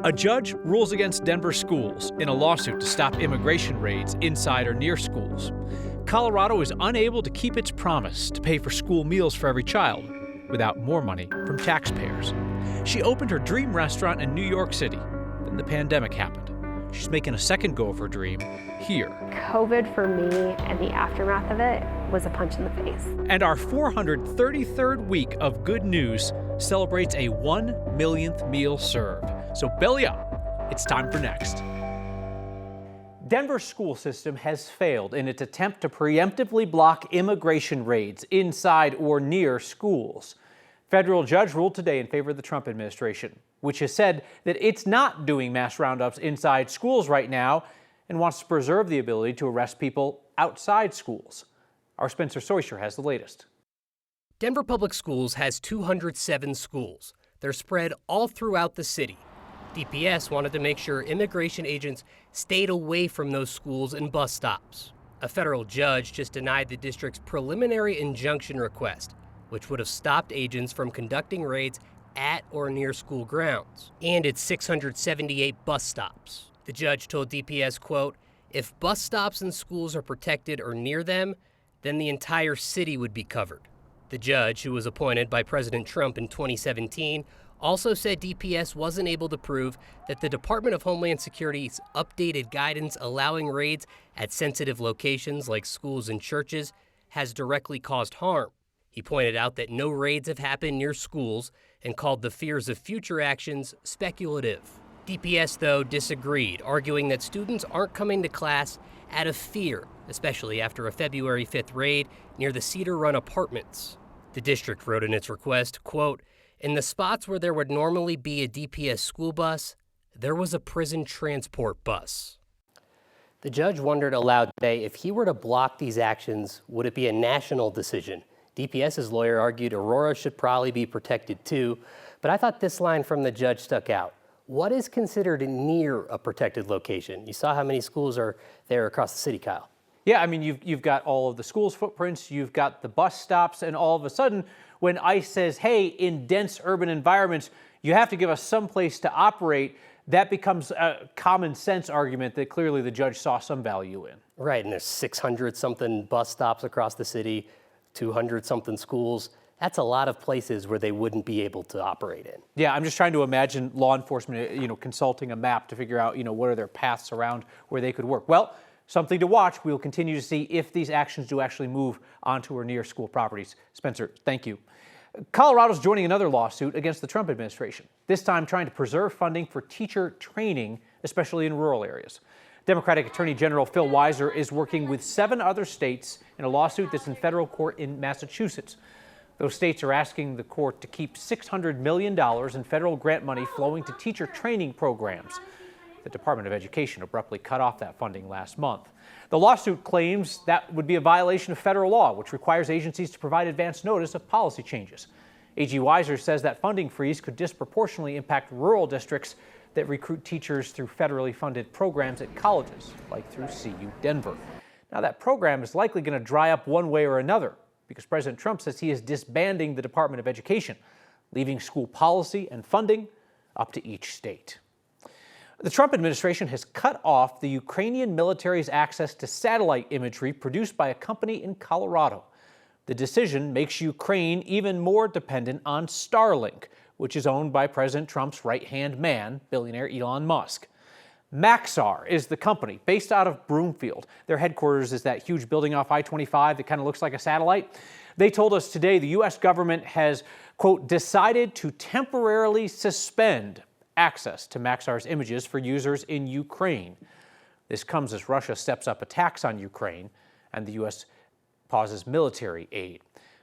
A judge rules against Denver schools in a lawsuit to stop immigration raids inside or near schools. Colorado is unable to keep its promise to pay for school meals for every child without more money from taxpayers. She opened her dream restaurant in New York City. Then the pandemic happened. She's making a second go of her dream here. COVID for me and the aftermath of it was a punch in the face. And our 433rd week of good news celebrates a 1 millionth meal served. So belly up, it's time for Next. Denver's school system has failed in its attempt to preemptively block immigration raids inside or near schools. Federal judge ruled today in favor of the Trump administration, which has said that it's not doing mass roundups inside schools right now and wants to preserve the ability to arrest people outside schools. Our Spencer Soysher has the latest. Denver Public Schools has 207 schools. They're spread all throughout the city. DPS wanted to make sure immigration agents stayed away from those schools and bus stops. A federal judge just denied the district's preliminary injunction request, which would have stopped agents from conducting raids at or near school grounds, and its 678 bus stops. The judge told DPS, quote, "If bus stops and schools are protected or near them, then the entire city would be covered." The judge, who was appointed by President Trump in 2017, also said DPS wasn't able to prove that the Department of Homeland Security's updated guidance allowing raids at sensitive locations like schools and churches has directly caused harm. He pointed out that no raids have happened near schools and called the fears of future actions speculative. DPS, though, disagreed, arguing that students aren't coming to class out of fear, especially after a February 5th raid near the Cedar Run apartments. The district wrote in its request, quote, "In the spots where there would normally be a DPS school bus, there was a prison transport bus." The judge wondered aloud today, if he were to block these actions, would it be a national decision? DPS's lawyer argued Aurora should probably be protected too, but I thought this line from the judge stuck out. What is considered near a protected location? You saw how many schools are there across the city, Kyle. Yeah, I mean, you've got all of the schools' footprints, you've got the bus stops, and all of a sudden, when ICE says, hey, in dense urban environments, you have to give us some place to operate, that becomes a common sense argument that clearly the judge saw some value in. Right, and there's 600-something bus stops across the city, 200-something schools. That's a lot of places where they wouldn't be able to operate in. Yeah, I'm just trying to imagine law enforcement, consulting a map to figure out, what are their paths around where they could work. Well, something to watch. We'll continue to see if these actions do actually move onto or near school properties. Spencer, thank you. Colorado's joining another lawsuit against the Trump administration, this time trying to preserve funding for teacher training, especially in rural areas. Democratic Attorney General Phil Weiser is working with 7 other states in a lawsuit that's in federal court in Massachusetts. Those states are asking the court to keep $600 million in federal grant money flowing to teacher training programs. The Department of Education abruptly cut off that funding last month. The lawsuit claims that would be a violation of federal law, which requires agencies to provide advance notice of policy changes. AG Weiser says that funding freeze could disproportionately impact rural districts that recruit teachers through federally funded programs at colleges, like through CU Denver. Now, that program is likely going to dry up one way or another because President Trump says he is disbanding the Department of Education, leaving school policy and funding up to each state. The Trump administration has cut off the Ukrainian military's access to satellite imagery produced by a company in Colorado. The decision makes Ukraine even more dependent on Starlink, which is owned by President Trump's right-hand man, billionaire Elon Musk. Maxar is the company based out of Broomfield. Their headquarters is that huge building off I-25 that kind of looks like a satellite. They told us today the U.S. government has, quote, decided to temporarily suspend access to Maxar's images for users in Ukraine. This comes as Russia steps up attacks on Ukraine and the U.S. pauses military aid.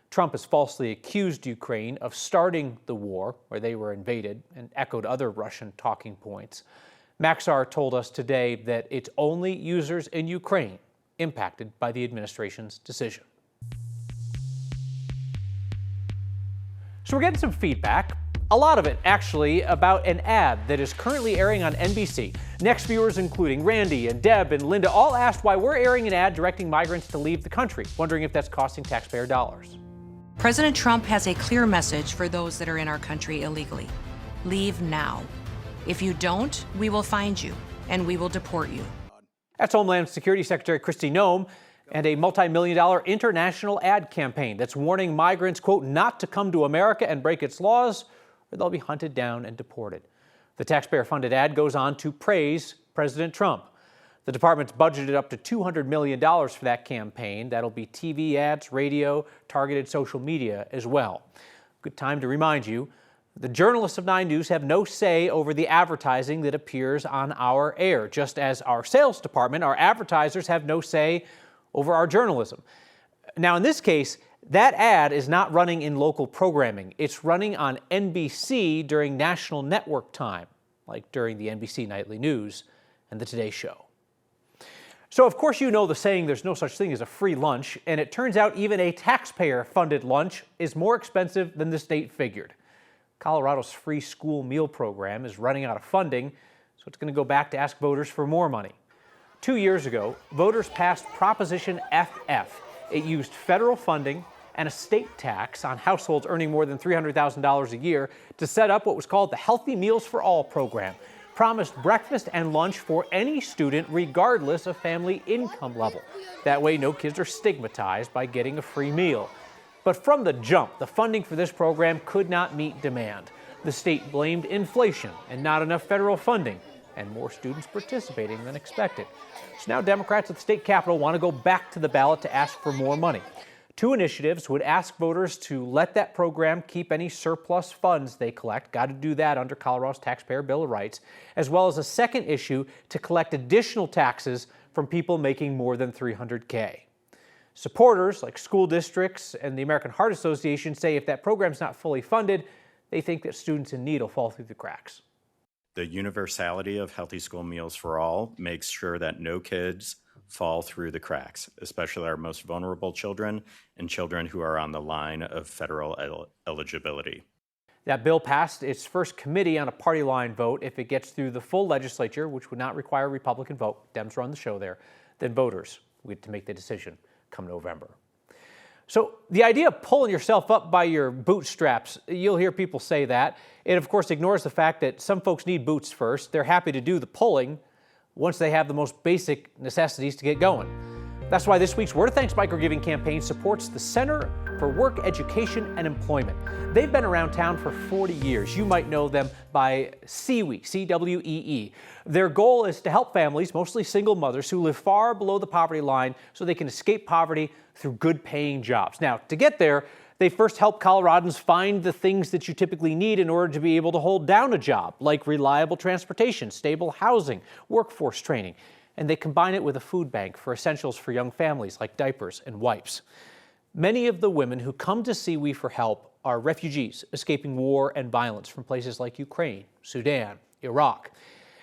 Trump has falsely accused Ukraine of starting the war where they were invaded and echoed other Russian talking points. Maxar told us today that it's only users in Ukraine impacted by the administration's decision. So we're getting some feedback. A lot of it, actually, about an ad that is currently airing on NBC. Next viewers, including Randy and Deb and Linda, all asked why we're airing an ad directing migrants to leave the country, wondering if that's costing taxpayer dollars. President Trump has a clear message for those that are in our country illegally. Leave now. If you don't, we will find you and we will deport you. That's Homeland Security Secretary Kristi Noem, and a multi-million-dollar international ad campaign that's warning migrants, quote, not to come to America and break its laws, or they'll be hunted down and deported. The taxpayer-funded ad goes on to praise President Trump. The department's budgeted up to $200 million for that campaign. That'll be TV ads, radio, targeted social media as well. Good time to remind you, the journalists of 9 News have no say over the advertising that appears on our air, just as our sales department, our advertisers, have no say over our journalism. Now, in this case, that ad is not running in local programming. It's running on NBC during national network time, like during the NBC Nightly News and the Today Show. So, of course, you know the saying, there's no such thing as a free lunch, and it turns out even a taxpayer-funded lunch is more expensive than the state figured. Colorado's free school meal program is running out of funding, so it's going to go back to ask voters for more money. 2 years ago, voters passed Proposition FF. It used federal funding and a state tax on households earning more than $300,000 a year to set up what was called the Healthy Meals for All program. Promised breakfast and lunch for any student regardless of family income level. That way, no kids are stigmatized by getting a free meal. But from the jump, the funding for this program could not meet demand. The state blamed inflation and not enough federal funding, and more students participating than expected. So now Democrats at the state capitol want to go back to the ballot to ask for more money. 2 initiatives would ask voters to let that program keep any surplus funds they collect. Got to do that under Colorado's Taxpayer Bill of Rights, as well as a second issue to collect additional taxes from people making more than $300K. Supporters like school districts and the American Heart Association say if that program's not fully funded, they think that students in need will fall through the cracks. The universality of Healthy School Meals for All makes sure that no kids fall through the cracks, especially our most vulnerable children and children who are on the line of federal eligibility. That bill passed its first committee on a party line vote. If it gets through the full legislature, which would not require a Republican vote, Dems run the show there, then voters will get to make the decision come November. So the idea of pulling yourself up by your bootstraps, you'll hear people say that. It, of course, ignores the fact that some folks need boots first. They're happy to do the pulling once they have the most basic necessities to get going. That's why this week's Word of Thanks microgiving campaign supports the Center for Work, Education, and Employment. They've been around town for 40 years. You might know them by CWEE, C-W-E-E. Their goal is to help families, mostly single mothers, who live far below the poverty line so they can escape poverty through good-paying jobs. Now, to get there, they first help Coloradans find the things that you typically need in order to be able to hold down a job, like reliable transportation, stable housing, workforce training. And they combine it with a food bank for essentials for young families like diapers and wipes. Many of the women who come to CWEE for help are refugees escaping war and violence from places like Ukraine, Sudan, Iraq.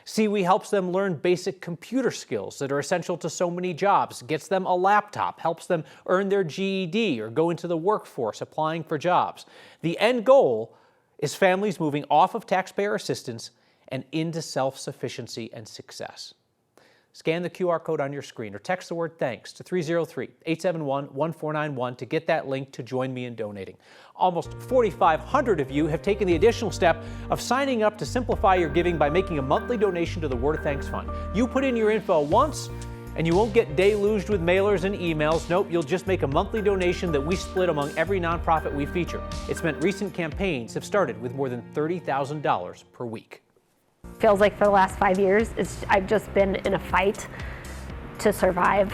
CWEE helps them learn basic computer skills that are essential to so many jobs, gets them a laptop, helps them earn their GED or go into the workforce applying for jobs. The end goal is families moving off of taxpayer assistance and into self-sufficiency and success. Scan the QR code on your screen or text the word THANKS to 303-871-1491 to get that link to join me in donating. Almost 4,500 of you have taken the additional step of signing up to simplify your giving by making a monthly donation to the Word of Thanks Fund. You put in your info once and you won't get deluged with mailers and emails. Nope, you'll just make a monthly donation that we split among every nonprofit we feature. It's meant recent campaigns have started with more than $30,000 per week. Feels like for the last 5 years, I've just been in a fight to survive.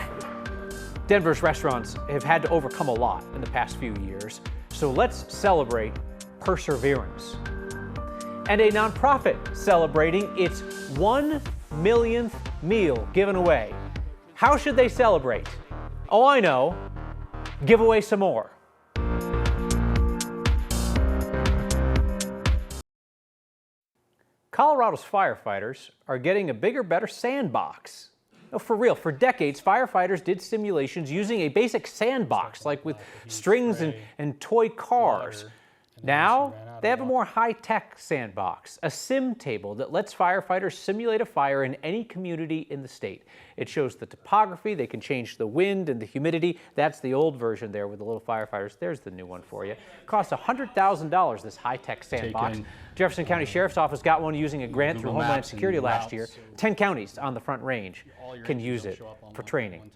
Denver's restaurants have had to overcome a lot in the past few years, so let's celebrate perseverance. And a nonprofit celebrating its 1 millionth meal given away. How should they celebrate? Oh, I know. Give away some more. Colorado's firefighters are getting a bigger, better sandbox. No, for real, for decades, firefighters did simulations using a basic sandbox, like with strings and toy cars. Now, they have a more high-tech sandbox, a sim table that lets firefighters simulate a fire in any community in the state. It shows the topography, they can change the wind and the humidity. That's the old version there with the little firefighters. There's the new one for you. It costs $100,000, this high-tech sandbox. Jefferson County Sheriff's Office got one using a grant through Homeland Security last year. 10 counties on the Front Range can use it for training.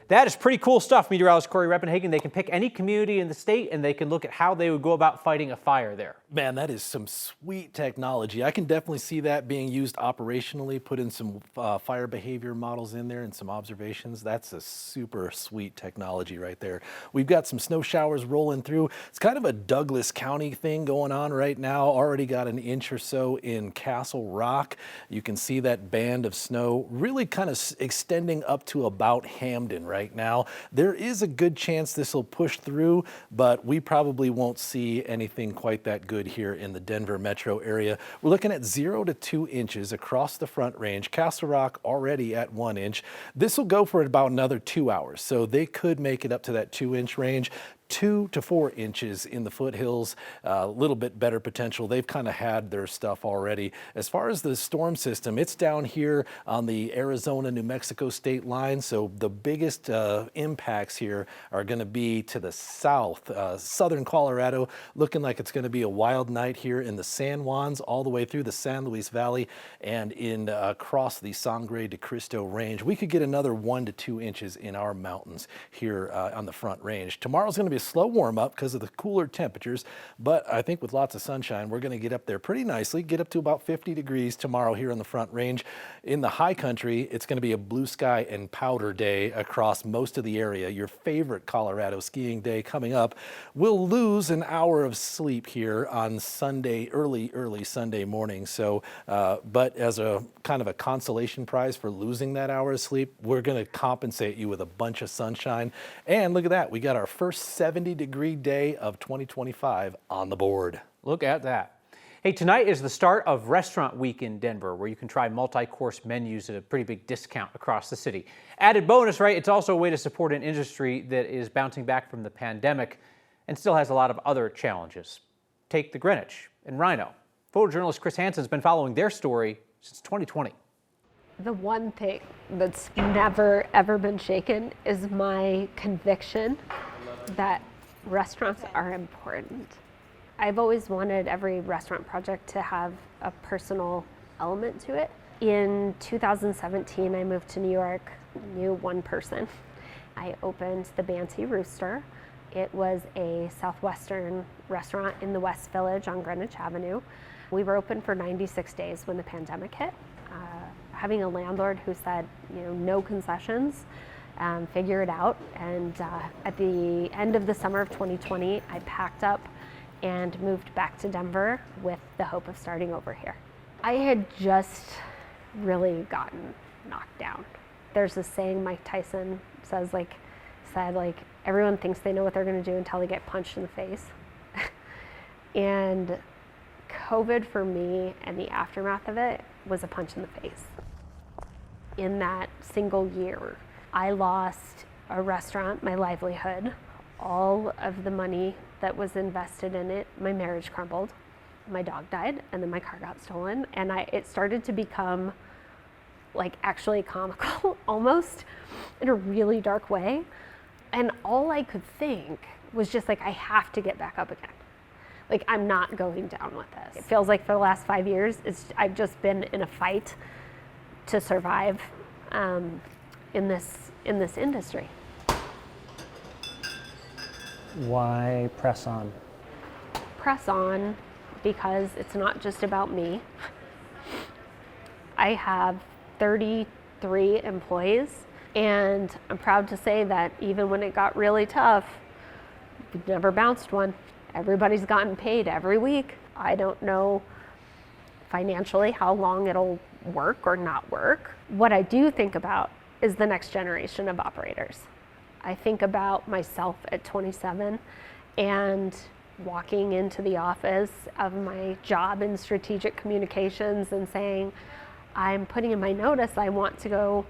That is pretty cool stuff, meteorologist Corey Reppenhagen. They can pick any community in the state and they can look at how they would go about fighting a fire there. Man, that is some sweet technology. I can definitely see that being used operationally, put in some fire behavior models in there and some observations. That's a super sweet technology right there. We've got some snow showers rolling through. It's kind of a Douglas County thing going on right now. Already got an inch or so in Castle Rock. You can see that band of snow really kind of extending up to about Hamden right now. There is a good chance this will push through, but we probably won't see anything quite that good here in the Denver metro area. We're looking at 0 to 2 inches across the Front Range. Castle Rock already at 1 inch. This will go for about another 2 hours, so they could make it up to that 2-inch range. 2 to 4 inches in the foothills, a little bit better potential. They've kind of had their stuff already. As far as the storm system, it's down here on the Arizona-New Mexico state line, so the biggest impacts here are going to be to the south. Southern Colorado, looking like it's going to be a wild night here in the San Juans, all the way through the San Luis Valley and in across the Sangre de Cristo Range. We could get another 1 to 2 inches in our mountains here on the Front Range. Tomorrow's going to be a slow warm up because of the cooler temperatures, but I think with lots of sunshine, we're going to get up there pretty nicely, get up to about 50 degrees tomorrow here on the Front Range. In the high country, it's going to be a blue sky and powder day across most of the area. Your favorite Colorado skiing day coming up. We'll lose an hour of sleep here on Sunday, early Sunday morning. So, but as a kind of a consolation prize for losing that hour of sleep, we're going to compensate you with a bunch of sunshine. And look at that, we got our first 70-degree day of 2025 on the board. Look at that. Hey, tonight is the start of Restaurant Week in Denver, where you can try multi-course menus at a pretty big discount across the city. Added bonus, right? It's also a way to support an industry that is bouncing back from the pandemic and still has a lot of other challenges. Take the Greenwich and Rhino. Photojournalist Chris Hansen's been following their story since 2020. The one thing that's never, ever been shaken is my conviction that restaurants are important. I've always wanted every restaurant project to have a personal element to it. In 2017, I moved to New York, knew one person. I opened the Banty Rooster. It was a Southwestern restaurant in the West Village on Greenwich Avenue. We were open for 96 days when the pandemic hit. Having a landlord who said, no concessions, figure it out. And at the end of the summer of 2020, I packed up and moved back to Denver with the hope of starting over here. I had just really gotten knocked down. There's this saying Mike Tyson said, everyone thinks they know what they're gonna do until they get punched in the face. And COVID for me and the aftermath of it was a punch in the face. In that single year, I lost a restaurant, my livelihood, all of the money that was invested in it. My marriage crumbled, my dog died, and then my car got stolen. And it started to become actually comical almost in a really dark way. And all I could think was just I have to get back up again. I'm not going down with this. It feels like for the last 5 years, I've just been in a fight to survive in this industry. Why press on? Press on because it's not just about me. I have 33 employees, and I'm proud to say that even when it got really tough, we've never bounced one. Everybody's gotten paid every week. I don't know financially how long it'll work or not work. What I do think about is the next generation of operators. I think about myself at 27 and walking into the office of my job in strategic communications and saying, I'm putting in my notice, I want to go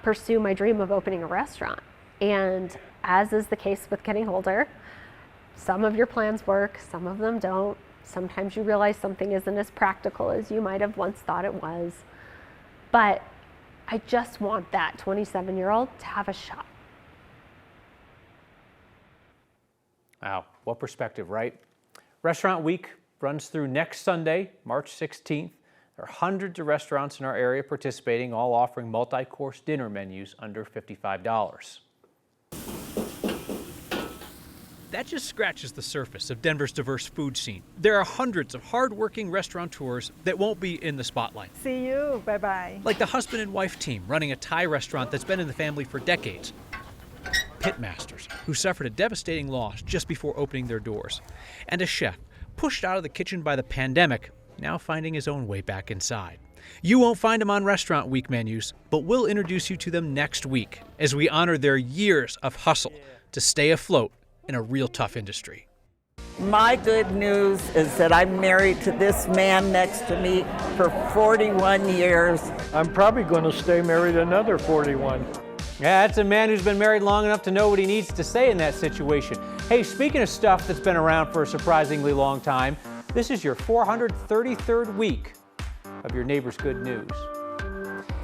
pursue my dream of opening a restaurant. And as is the case with getting older, Some of your plans work, some of them don't. Sometimes you realize something isn't as practical as you might have once thought it was. But I just want that 27-year-old to have a shot. Wow, what perspective, right? Restaurant Week runs through next Sunday, March 16th. There are hundreds of restaurants in our area participating, all offering multi-course dinner menus under $55. That just scratches the surface of Denver's diverse food scene. There are hundreds of hard-working restaurateurs that won't be in the spotlight. See you. Bye-bye. Like the husband and wife team running a Thai restaurant that's been in the family for decades. Pitmasters, who suffered a devastating loss just before opening their doors. And a chef, pushed out of the kitchen by the pandemic, now finding his own way back inside. You won't find them on Restaurant Week menus, but we'll introduce you to them next week as we honor their years of hustle to stay afloat in a real tough industry. My good news is that I'm married to this man next to me for 41 years. I'm probably going to stay married another 41. Yeah, that's a man who's been married long enough to know what he needs to say in that situation. Hey, speaking of stuff that's been around for a surprisingly long time, this is your 433rd week of your neighbor's good news.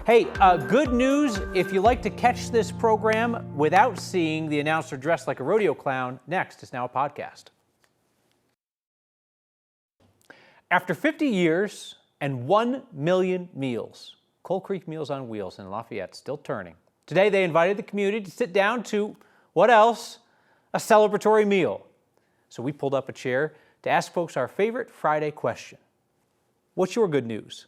Hey, good news, if you like to catch this program without seeing the announcer dressed like a rodeo clown, next is now a podcast. After 50 years and 1 million meals, Coal Creek Meals on Wheels in Lafayette still turning. Today they invited the community to sit down to, what else? A celebratory meal. So we pulled up a chair to ask folks our favorite Friday question. What's your good news?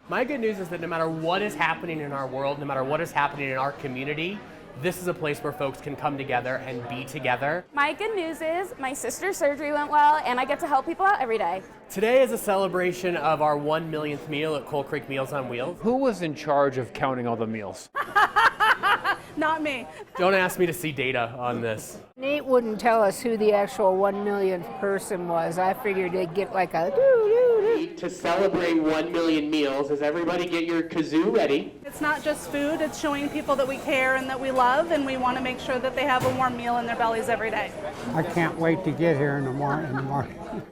My good news is that no matter what is happening in our world, no matter what is happening in our community, this is a place where folks can come together and be together. My good news is my sister's surgery went well and I get to help people out every day. Today is a celebration of our 1 millionth meal at Coal Creek Meals on Wheels. Who was in charge of counting all the meals? Not me. Don't ask me to see data on this. Nate wouldn't tell us who the actual 1 millionth person was. I figured they'd get like a doo-doo-doo. To celebrate 1 million meals, does everybody get your kazoo ready? It's not just food, it's showing people that we care and that we love, and we want to make sure that they have a warm meal in their bellies every day. I can't wait to get here in the morning.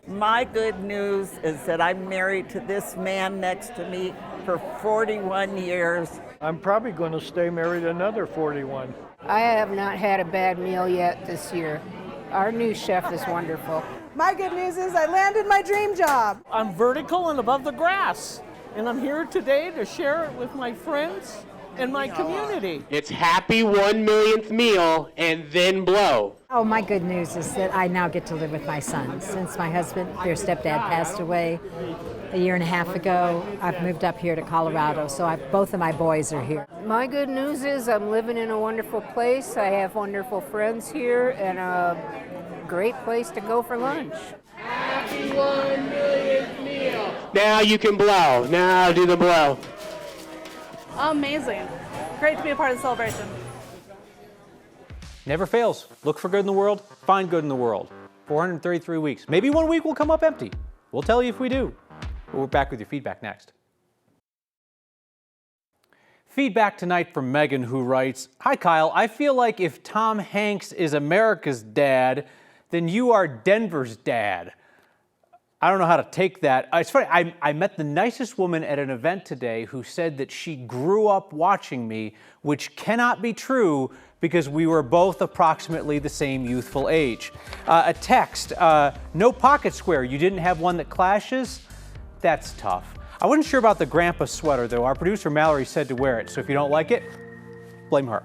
My good news is that I'm married to this man next to me for 41 years. I'm probably going to stay married another 41. I have not had a bad meal yet this year. Our new chef is wonderful. My good news is I landed my dream job. I'm vertical and above the grass, and I'm here today to share it with my friends and my community. It's happy 1 millionth meal and then blow. Oh, my good news is that I now get to live with my sons. Since my husband, their stepdad, passed away a year and a half ago, I've moved up here to Colorado, so both of my boys are here. My good news is I'm living in a wonderful place. I have wonderful friends here and a great place to go for lunch. Happy 1 millionth meal. Now you can blow. Now do the blow. Amazing. Great to be a part of the celebration. Never fails. Look for good in the world, find good in the world. 433 weeks. Maybe 1 week will come up empty. We'll tell you if we do. We're back with your feedback next. Feedback tonight from Megan, who writes, "Hi Kyle, I feel like if Tom Hanks is America's dad, then you are Denver's dad." I don't know how to take that. It's funny, I met the nicest woman at an event today who said that she grew up watching me, which cannot be true because we were both approximately the same youthful age. A text, no pocket square, you didn't have one that clashes? That's tough. I wasn't sure about the grandpa sweater though. Our producer Mallory said to wear it, so if you don't like it, blame her.